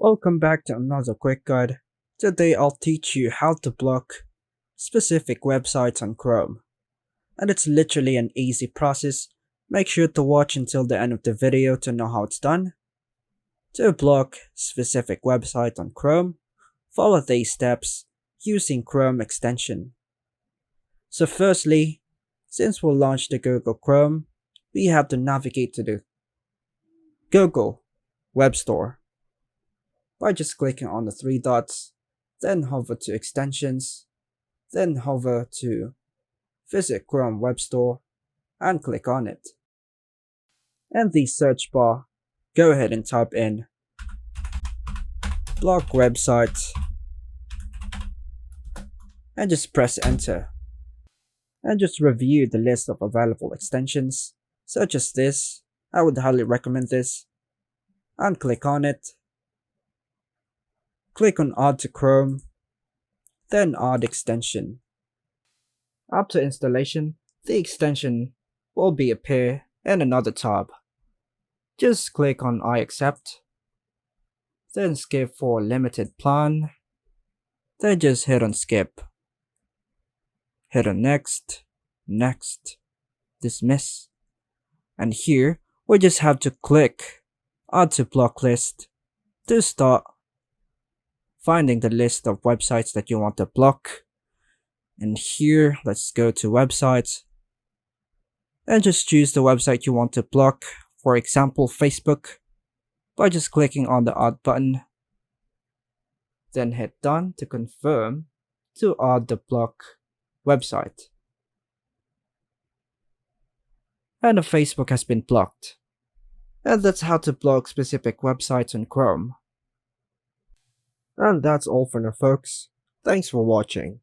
Welcome back to another quick guide. Today I'll teach you how to block specific websites on Chrome. And it's literally an easy process. Make sure to watch until the end of the video to know how it's done. To block specific website on Chrome, follow these steps using Chrome extension. So firstly, since we'll launch the Google Chrome, we have to navigate to the Google Web Store by just clicking on the three dots, then hover to Extensions, then hover to Visit Chrome Web Store and click on it. And the search bar, go ahead and type in block website and just press enter. And just review the list of available extensions, such as this. I would highly recommend this. And click on it. Click on Add to Chrome, then Add Extension. After installation, the extension will appear in another tab. Just click on I accept, then skip for limited plan, then just hit on skip. Hit on next, next, dismiss, and here we just have to click Add to Block List to start finding the list of websites that you want to block. And here, let's go to websites and just choose the website you want to block, for example Facebook, by just clicking on the add button. Then hit done to confirm to add the block website. And the Facebook has been blocked. And that's how to block specific websites on Chrome. And that's all for now, folks. Thanks for watching.